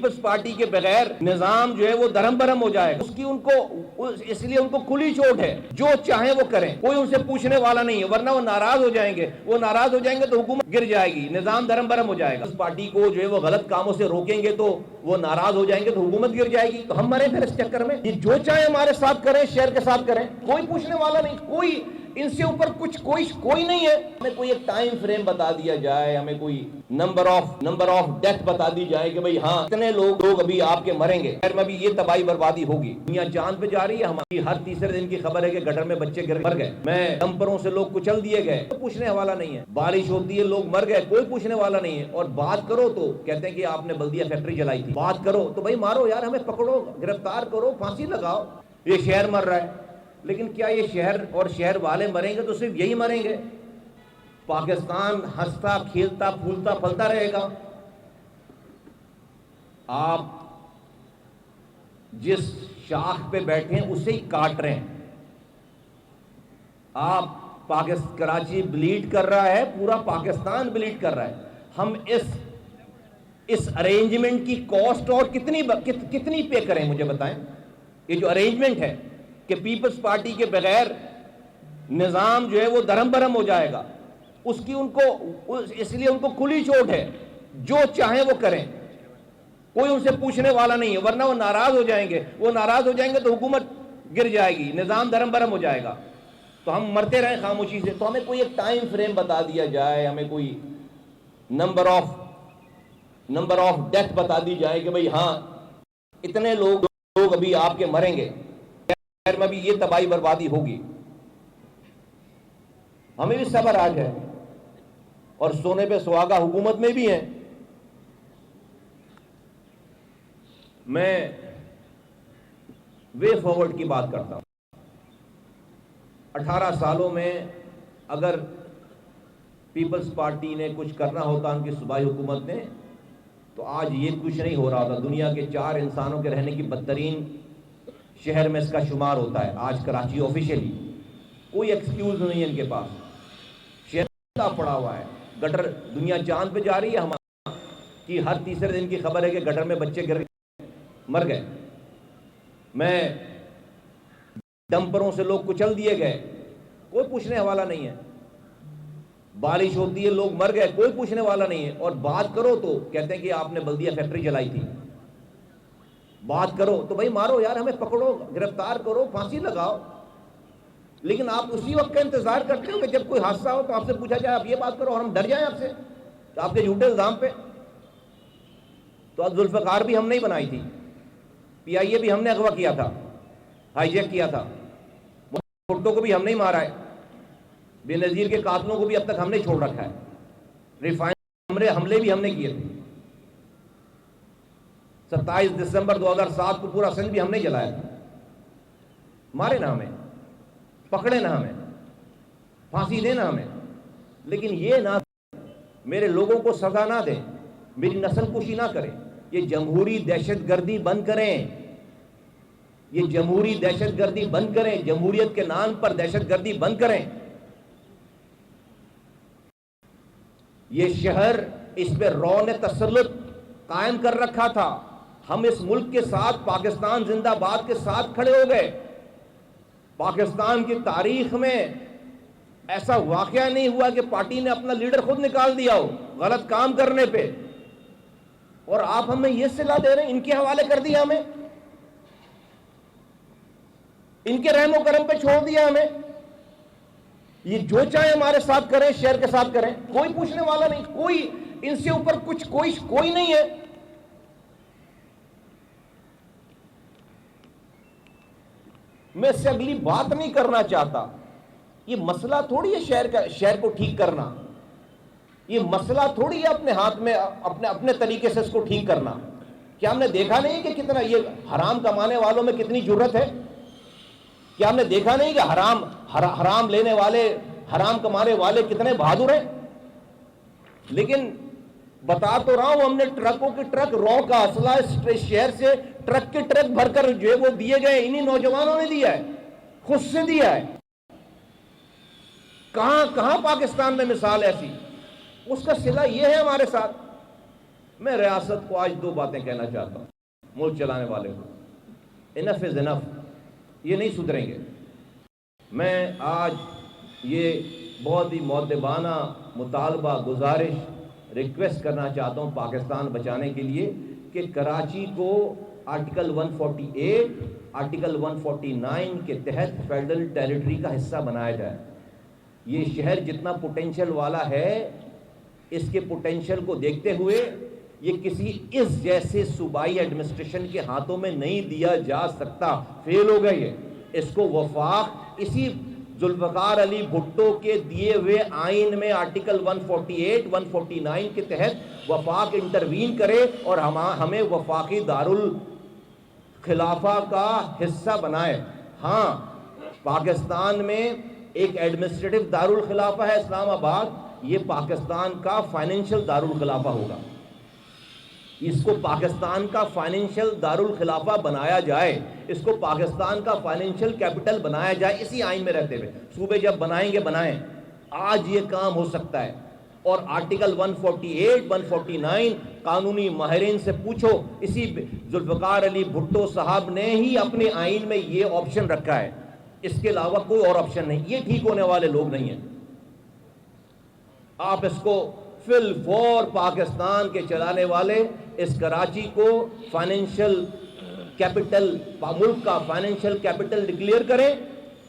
Peoples party کے بغیر نظام جو ہے وہ درہم برہم ہو جائے گا. اس لیے ان کو کھلی چھوٹ ہے, جو چاہیں وہ کریں, کوئی ان سے پوچھنے والا نہیں ہے, ورنہ وہ ناراض ہو جائیں گے. وہ ناراض ہو جائیں گے تو حکومت گر جائے گی, نظام درہم برہم ہو جائے گا. اس پارٹی کو جو ہے وہ غلط کاموں سے روکیں گے تو وہ ناراض ہو جائیں گے تو حکومت گر جائے گی. تو ہم مرے پھر اس چکر میں. یہ جو چاہیں ہمارے ساتھ کریں, شہر کے ساتھ کریں, کوئی پوچھنے والا نہیں, کوئی ان سے اوپر کوئی نہیں ہے. ہمیں کوئی ایک ٹائم فریم بتا دیا جائے, ہمیں کوئی نمبر آف ڈیتھ بتا دی جائے کہ بھئی ہاں اتنے لوگ ابھی آپ کے مریں گے. خیر میں بھی یہ تباہی بربادی ہوگی. دنیا چاند پہ جا رہی ہے. ہماری ہر تیسرے دن کی خبر ہے کہ گٹر میں بچے مر گئے, میں ڈمپروں سے لوگ کچل دیے گئے, کوئی پوچھنے والا نہیں ہے. بارش ہوتی ہے لوگ مر گئے, کوئی پوچھنے والا نہیں ہے. اور بات کرو تو کہتے ہیں کہ آپ نے بلدیہ فیکٹری جلائی تھی. بات کرو تو بھئی مارو یار, ہمیں پکڑو, گرفتار کرو, پھانسی لگاؤ. یہ شہر مر رہا ہے, لیکن کیا یہ شہر اور شہر والے مریں گے تو صرف یہی مریں گے؟ پاکستان ہنستا کھیلتا پھولتا پھلتا رہے گا. آپ جس شاخ پہ بیٹھے ہیں اسے ہی کاٹ رہے ہیں. آپ کراچی بلیڈ کر رہا ہے, پورا پاکستان بلیڈ کر رہا ہے. ہم اس ارینجمنٹ کی کاسٹ اور کتنی پے کریں, مجھے بتائیں. یہ جو ارینجمنٹ ہے کہ پیپلز پارٹی کے بغیر نظام جو ہے وہ درہم برہم ہو جائے گا, اس لیے ان کو کھلی چھوٹ ہے, جو چاہیں وہ کریں, کوئی ان سے پوچھنے والا نہیں ہے, ورنہ وہ ناراض ہو جائیں گے. وہ ناراض ہو جائیں گے تو حکومت گر جائے گی, نظام درہم برہم ہو جائے گا. تو ہم مرتے رہیں خاموشی سے. تو ہمیں کوئی ایک ٹائم فریم بتا دیا جائے, ہمیں کوئی نمبر آف ڈیتھ بتا دی جائے کہ بھئی ہاں اتنے لوگ ابھی آپ کے مریں گے. خیر میں بھی یہ تباہی بربادی ہوگی. ہمیں بھی صبر آ جائے, اور سونے پہ سہاگا حکومت میں بھی ہیں. میں وے فارورڈ کی بات کرتا ہوں. 18 سالوں میں اگر پیپلز پارٹی نے کچھ کرنا ہوتا ان کی صوبائی حکومت نے, تو آج یہ کچھ نہیں ہو رہا تھا. دنیا کے 4 انسانوں کے رہنے کی بدترین شہر میں اس کا شمار ہوتا ہے آج کراچی. آفیشیلی کوئی ایکسکیوز نہیں ہے ان کے پاس. شہر پڑا ہوا ہے, گٹر دنیا چاند پہ جا رہی ہے. ہماری ہر تیسرے دن کی خبر ہے کہ گٹر میں بچے مر گئے, میں ڈمپروں سے لوگ کچل دیے گئے, کوئی پوچھنے والا نہیں ہے. بارش ہوتی ہے لوگ مر گئے, کوئی پوچھنے والا نہیں ہے. اور بات کرو تو کہتے ہیں کہ آپ نے بلدیہ فیکٹری جلائی تھی. بات کرو تو بھئی مارو یار, ہمیں پکڑو, گرفتار کرو, پھانسی لگاؤ. لیکن آپ اسی وقت کا انتظار کرتے ہو کہ جب کوئی حادثہ ہو تو آپ سے پوچھا جائے آپ یہ بات کرو, اور ہم ڈر جائیں آپ سے آپ کے جھوٹے الزام پہ. تو اب ذوالفقار بھی ہم نہیں بنائی تھی, پی آئی اے بھی ہم نے اغوا کیا تھا, ہائی جیک کیا تھا. بھٹو کو بھی ہم نہیں مارا ہے, بے نظیر کے قاتلوں کو بھی اب تک ہم نے چھوڑ رکھا ہے. ریفائنری حملے بھی ہم نے کیے تھے. 27 دسمبر 2007 کو پورا سندھ بھی ہم نے جلایا تھا. مارے نہ ہمیں, پکڑے نہ ہمیں, پھانسی دینا ہمیں, لیکن یہ نہ میرے لوگوں کو سزا نہ دیں, میری نسل کشی نہ کریں. یہ جمہوری دہشت گردی بند کریں, یہ جمہوری دہشت گردی بند کریں, جمہوریت کے نام پر دہشت گردی بند کریں. یہ شہر اس پہ رون تسلط قائم کر رکھا تھا. ہم اس ملک کے ساتھ, پاکستان زندہ باد کے ساتھ کھڑے ہو گئے. پاکستان کی تاریخ میں ایسا واقعہ نہیں ہوا کہ پارٹی نے اپنا لیڈر خود نکال دیا ہو غلط کام کرنے پہ, اور آپ ہمیں یہ صلاح دے رہے ہیں, ان کے حوالے کر دیا ہمیں, ان کے رحم و کرم پہ چھوڑ دیا ہمیں. یہ جو چاہیں ہمارے ساتھ کریں, شہر کے ساتھ کریں, کوئی پوچھنے والا نہیں, کوئی ان سے اوپر کوئی نہیں ہے. میں اس سے اگلی بات نہیں کرنا چاہتا. یہ مسئلہ تھوڑی ہے شہر کو ٹھیک کرنا, یہ مسئلہ تھوڑی ہے اپنے ہاتھ میں اپنے طریقے سے اس کو ٹھیک کرنا. کیا ہم نے دیکھا نہیں کہ کتنا یہ حرام کمانے والوں میں کتنی جرت ہے؟ کیا ہم نے دیکھا نہیں کہ حرام لینے والے, حرام کمانے والے کتنے بہادر ہیں؟ لیکن بتا تو رہا ہوں, ہم نے ٹرکوں کی ٹرک رو کا اسلحہ اس شہر سے ٹرک کے ٹرک بھر کر جو ہے وہ دیے گئے, انہی نوجوانوں نے دیا ہے, خود سے دیا ہے. کہاں پاکستان میں مثال ایسی؟ اس کا صلہ یہ ہے ہمارے ساتھ. میں ریاست کو آج دو باتیں کہنا چاہتا ہوں ملک چلانے والے کو. انف از انف, یہ نہیں سدھریں گے. میں آج یہ بہت ہی مؤدبانہ مطالبہ, گزارش, ریکویسٹ کرنا چاہتا ہوں پاکستان بچانے کے لیے کہ کراچی کو آرٹیکل 148, آرٹیکل 149 کے تحت فیڈرل ٹیریٹری کا حصہ بنایا جائے. یہ شہر جتنا پوٹینشل والا ہے, اس کے پوٹینشل کو دیکھتے ہوئے یہ کسی اس جیسے صوبائی ایڈمنسٹریشن کے ہاتھوں میں نہیں دیا جا سکتا. فیل ہو گئی ہے. اس کو وفاق اسی ذوالفقار علی بھٹو کے دیے ہوئے آئین میں آرٹیکل 148, 149 کے تحت وفاق انٹروین کرے اور ہمیں وفاقی دارالخلافہ کا حصہ بنائے. ہاں, پاکستان میں ایک ایڈمنسٹریٹو دارالخلافہ ہے اسلام آباد, یہ پاکستان کا فائنینشل دارالخلافہ ہوگا. اس کو پاکستان کا فائنینشل دارالخلافہ بنایا جائے, اس کو پاکستان کا فائنینشل کیپٹل بنایا جائے اسی آئین میں رہتے ہوئے. صوبے جب بنائیں گے بنائیں, آج یہ کام ہو سکتا ہے. اور آرٹیکل 148, 149 قانونی ماہرین سے پوچھو, اسی ذوالفقار علی بھٹو صاحب نے ہی اپنے آئین میں یہ آپشن رکھا ہے. اس کے علاوہ کوئی اور آپشن نہیں. یہ ٹھیک ہونے والے لوگ نہیں ہیں. آپ اس کو فی الفور پاکستان کے چلانے والے اس کراچی کو فائنینشل کیپٹل, ملک کا فائنینشل کیپٹل ڈکلیئر کریں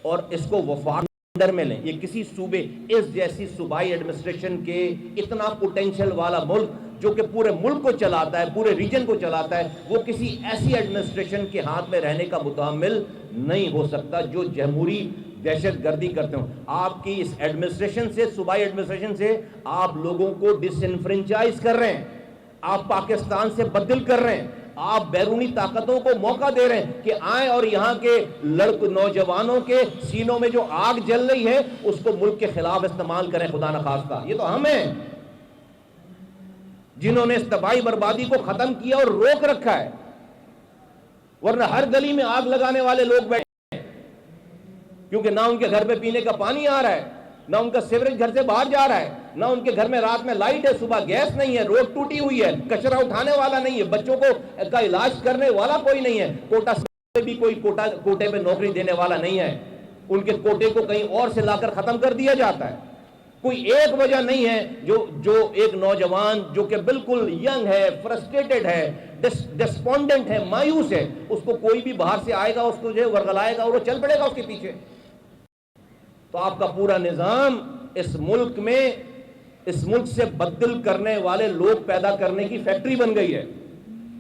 اور اس کو وفاق انڈر میں لیں. یہ کسی صوبے, اس جیسی صوبائی ایڈمنسٹریشن کے اتنا پوٹینشل والا ملک جو کہ پورے ملک کو چلاتا ہے, پورے ریجن کو چلاتا ہے, وہ کسی ایسی ایڈمنسٹریشن کے ہاتھ میں رہنے کا متحمل نہیں ہو سکتا جو جمہوری دہشت گردی کرتے ہوں. آپ کی اس ایڈمنسٹریشن سے, صوبائی ایڈمنسٹریشن سے آپ لوگوں کو ڈس انفرنچائز کر رہے ہیں, آپ پاکستان سے بدل کر رہے ہیں, آپ بیرونی طاقتوں کو موقع دے رہے ہیں کہ آئیں اور یہاں کے نوجوانوں کے سینوں میں جو آگ جل رہی ہے اس کو ملک کے خلاف استعمال کریں. خدا نخواستہ, یہ تو ہم ہیں جنہوں نے اس تباہی بربادی کو ختم کیا اور روک رکھا ہے, ورنہ ہر گلی میں آگ لگانے والے لوگ بیٹھے ہیں, کیونکہ نہ ان کے گھر پہ پینے کا پانی آ رہا ہے, نہ ان کا سیوریج گھر سے باہر جا رہا ہے, نہ ان کے گھر میں رات میں لائٹ ہے, صبح گیس نہیں ہے, روڈ ٹوٹی ہوئی ہے, کچرا اٹھانے والا نہیں ہے, بچوں کو کا علاج کرنے والا کوئی نہیں ہے, کوٹا سے بھی کوئی کوٹے پہ نوکری دینے والا نہیں ہے, ان کے کوٹے کو کہیں اور سے لا کر ختم کر دیا جاتا ہے. کوئی ایک وجہ نہیں ہے جو ایک نوجوان جو کہ بالکل ینگ ہے, فرسٹریٹڈ ہے, ڈسپونڈنٹ ہے, مایوس ہے, اس کو کوئی بھی باہر سے آئے گا, اس کو جو ورغلائے گا اور وہ چل پڑے گا اس کے پیچھے. تو آپ کا پورا نظام اس ملک میں, اس ملک سے بدل کرنے والے لوگ پیدا کرنے کی فیکٹری بن گئی ہے.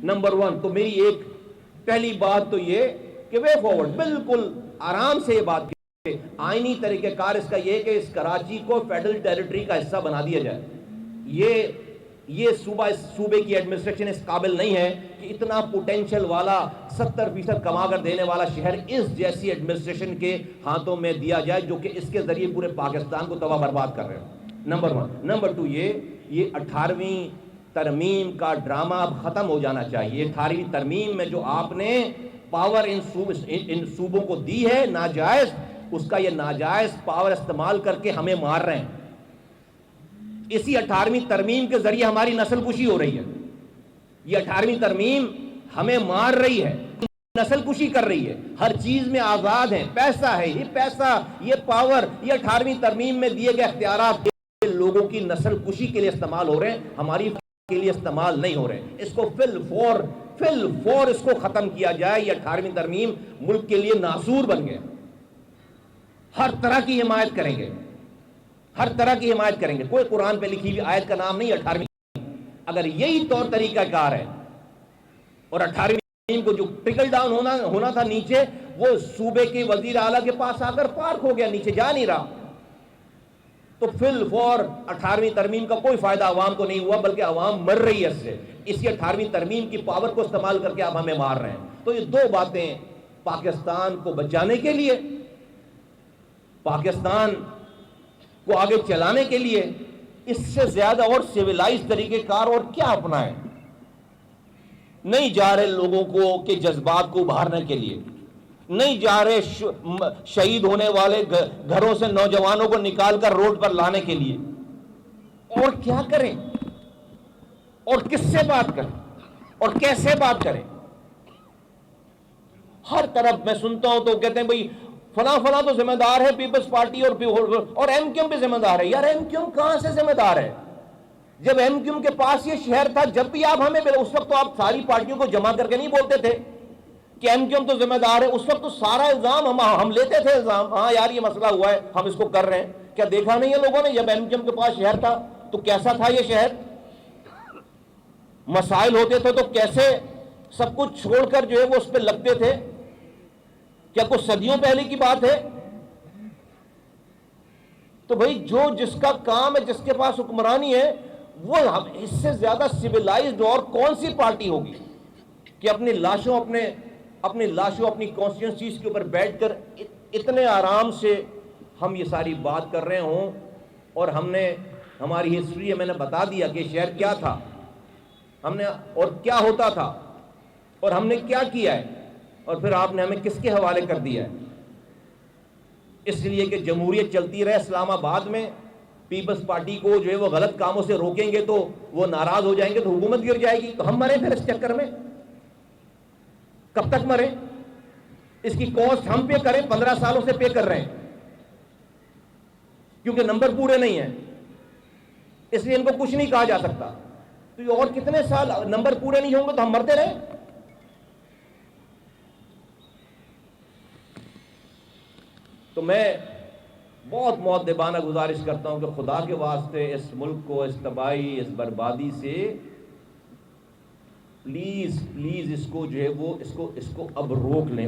نمبر 1 تو میری ایک پہلی بات تو یہ کہ وے فارورڈ, بالکل آرام سے یہ بات آئینی طریقہ کار اس کا یہ کہ اس کراچی کو فیڈرل ٹیریٹری کا حصہ بنا دیا جائے. یہ صوبے کی ایڈمنسٹریشن اس قابل نہیں ہے کہ اتنا پوٹینشل والا 70% کما کر دینے والا شہر اس جیسی ایڈمنسٹریشن کے ہاتھوں میں دیا جائے جو کہ اس کے ذریعے پورے پاکستان کو تباہ برباد کر رہے ہیں. نمبر 1. نمبر 2 یہ 18ویں ترمیم کا ڈرامہ اب ختم ہو جانا چاہیے. 18ویں ترمیم میں جو آپ نے پاور ان صوبوں کو دی ہے ناجائز, اس کا یہ ناجائز پاور استعمال کر کے ہمیں مار رہے ہیں. اسی 18ویں ترمیم کے ذریعے ہماری نسل کشی ہو رہی ہے. یہ 18ویں ترمیم ہمیں مار رہی ہے, نسل کشی کر رہی ہے. ہر چیز میں آزاد ہیں, پیسہ ہے, یہ پیسہ, یہ پاور, یہ 18ویں ترمیم میں دیے گئے اختیارات لوگوں کی نسل کشی کے لیے استعمال ہو رہے ہیں, ہماری کے لیے استعمال نہیں ہو رہے ہیں. اس کو فی الفور اس کو ختم کیا جائے. یہ 18ویں ترمیم ملک کے لیے ناسور بن گئے. ہر طرح کی حمایت کریں گے, ہر طرح کی حمایت کریں گے. کوئی قرآن پہ لکھی ہوئی آیت کا نام نہیں 18ویں. اگر یہی طور طریقہ کار ہے اور 18ویں کو جو ٹرکل ڈاؤن ہونا تھا نیچے, وہ صوبے کے وزیر اعلیٰ کے پاس آ کر پارک ہو گیا, نیچے جا نہیں رہا, تو فی الفور 18ویں ترمیم کا کوئی فائدہ عوام کو نہیں ہوا, بلکہ عوام مر رہی ہے اس سے. اسی 18ویں ترمیم کی پاور کو استعمال کر کے آپ ہمیں مار رہے ہیں. تو یہ دو باتیں پاکستان کو بچانے کے لیے, پاکستان کو آگے چلانے کے لیے, اس سے زیادہ اور سیولائز طریقہ کار اور کیا اپنائیں. نہیں جا رہے لوگوں کو کے جذبات کو ابھارنے کے لیے, نہیں جا رہے شہید ہونے والے گھروں سے نوجوانوں کو نکال کر روڈ پر لانے کے لیے. اور کیا کریں, اور کس سے بات کریں اور کیسے بات کریں. ہر طرف میں سنتا ہوں تو کہتے ہیں بھئی فلاں فلاں تو ذمہ دار ہے پیپلز پارٹی اور ایم کیو ایم بھی ذمہ دار ہے. یار ایم کیو ایم کہاں سے ذمہ دار ہے؟ جب ایم کیو ایم کے پاس یہ شہر تھا، جب بھی آپ ہمیں اس وقت تو آپ ساری پارٹیوں کو جمع کر کے نہیں بولتے تھے کہ ایم کیو ایم تو ذمہ دار ہے. اس وقت تو سارا الزام ہم لیتے تھے الزام. ہاں یار یہ مسئلہ ہوا ہے، ہم اس کو کر رہے ہیں. کیا دیکھا نہیں ہے لوگوں نے جب ایم کیو ایم کے پاس شہر تھا تو کیسا تھا یہ شہر؟ مسائل ہوتے تھے تو کیسے سب کچھ چھوڑ کر جو ہے وہ اس پہ لگتے تھے. کیا کچھ صدیوں پہلے کی بات ہے؟ تو بھئی جو جس کا کام ہے، جس کے پاس حکمرانی ہے، وہ اس سے زیادہ سویلائزڈ اور کون سی پارٹی ہوگی کہ اپنی لاشوں اپنی کانسٹیٹوئنسیز کے اوپر بیٹھ کر اتنے آرام سے ہم یہ ساری بات کر رہے ہوں. اور ہم نے ہماری ہسٹری ہے، میں نے بتا دیا کہ شہر کیا تھا ہم نے اور کیا ہوتا تھا اور ہم نے کیا کیا ہے، اور پھر آپ نے ہمیں کس کے حوالے کر دیا ہے. اس لیے کہ جمہوریت چلتی رہے اسلام آباد میں. پیپلز پارٹی کو جو ہے وہ غلط کاموں سے روکیں گے تو وہ ناراض ہو جائیں گے تو حکومت گر جائے گی. تو ہم مریں پھر اس چکر میں؟ کب تک مریں؟ اس کی کاسٹ ہم پے کریں، 15 سالوں سے پے کر رہے ہیں کیونکہ نمبر پورے نہیں ہیں، اس لیے ان کو کچھ نہیں کہا جا سکتا. تو یہ اور کتنے سال نمبر پورے نہیں ہوں گے تو ہم مرتے رہیں؟ تو میں بہت مؤدبانہ گزارش کرتا ہوں کہ خدا کے واسطے اس ملک کو اس تباہی، اس بربادی سے پلیز اس کو جو ہے وہ اس کو اب روک لیں.